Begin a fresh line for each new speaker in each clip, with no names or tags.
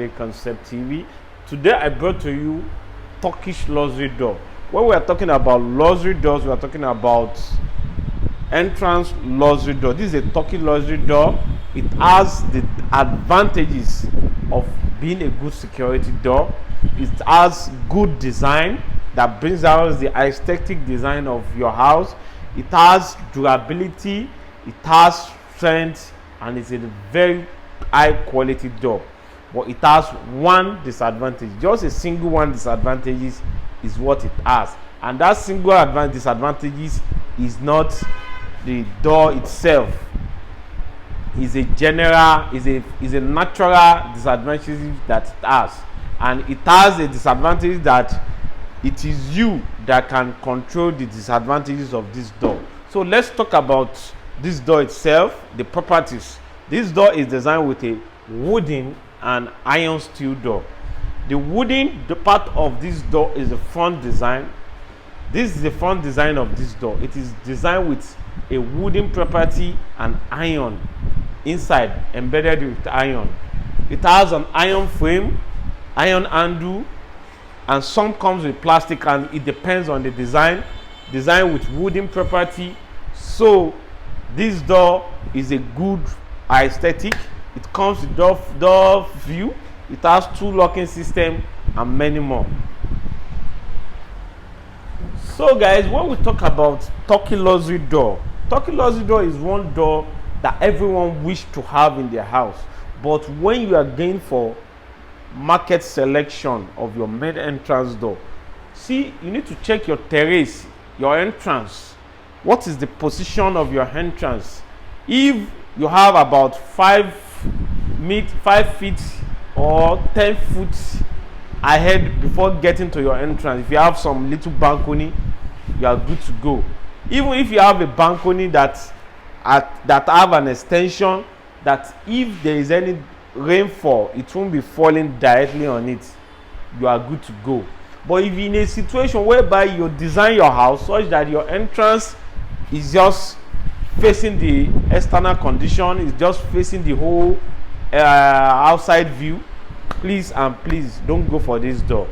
Concept TV. Today I brought to you Turkish luxury door. When we are talking about luxury doors, we are talking about entrance luxury door. This is a Turkish luxury door. It has the advantages of being a good security door. It has good design that brings out the aesthetic design of your house. It has durability, it has strength, and it's a very high quality door. But it has one disadvantage. Just a single one disadvantage is what it has, and that single disadvantage is not the door itself. Is a natural disadvantage that it has, and it has a disadvantage that it is you that can control the disadvantages of this door. So let's talk about this door itself, the properties. This door is designed with a wooden and iron steel door. The wooden part of this door is the front design. This is the front design of this door. It is designed with a wooden property and iron inside, embedded with iron. It has an iron frame, iron handle, and some comes with plastic, and it depends on the design with wooden property. So this door is a good aesthetic. It comes with door view. It has 2 locking system and many more. So guys, when we talk about Turkish luxury door is one door that everyone wish to have in their house. But when you are going for market selection of your main entrance door, see, you need to check your terrace, your entrance. What is the position of your entrance? If you have about 5 feet or 10 feet ahead before getting to your entrance, if you have some little balcony, you are good to go. Even if you have a balcony that have an extension, that if there is any rainfall, it won't be falling directly on it, you are good to go. But if in a situation whereby you design your house such that your entrance is just facing the external condition, is just facing the whole outside view, please don't go for this door.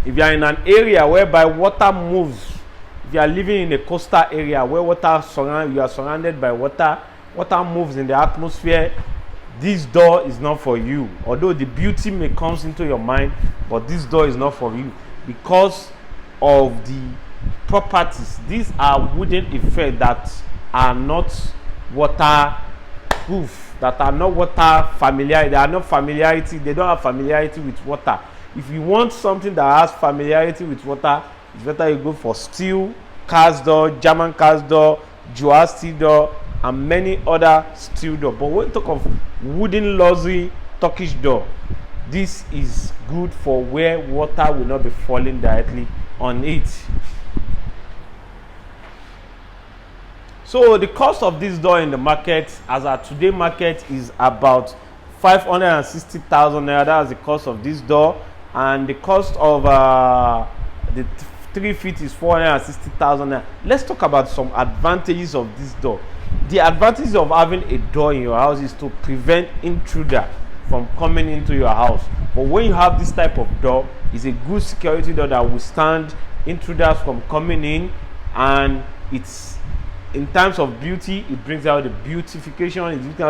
If you are in an area whereby water moves, if you are living in a coastal area where you are surrounded by water moves in the atmosphere, this door is not for you. Although the beauty may come into your mind, but this door is not for you because of the properties. These are wooden effects that are not waterproof, that are not water familiar. They are not familiarity. They don't have familiarity with water. If you want something that has familiarity with water, it's better you go for steel cast door, German cast door, Joa steel door, and many other steel door. But when we talk of wooden luxury Turkish door, this is good for where water will not be falling directly on it. So the cost of this door in the market, as at today market, is about 560,000 naira. That's the cost of this door, and the cost of the 3 feet is 460,000 naira. Let's talk about some advantages of this door. The advantage of having a door in your house is to prevent intruder from coming into your house. But when you have this type of door, it's a good security door that will stand intruders from coming in, and it's in terms of beauty, it brings out the beautification, it brings out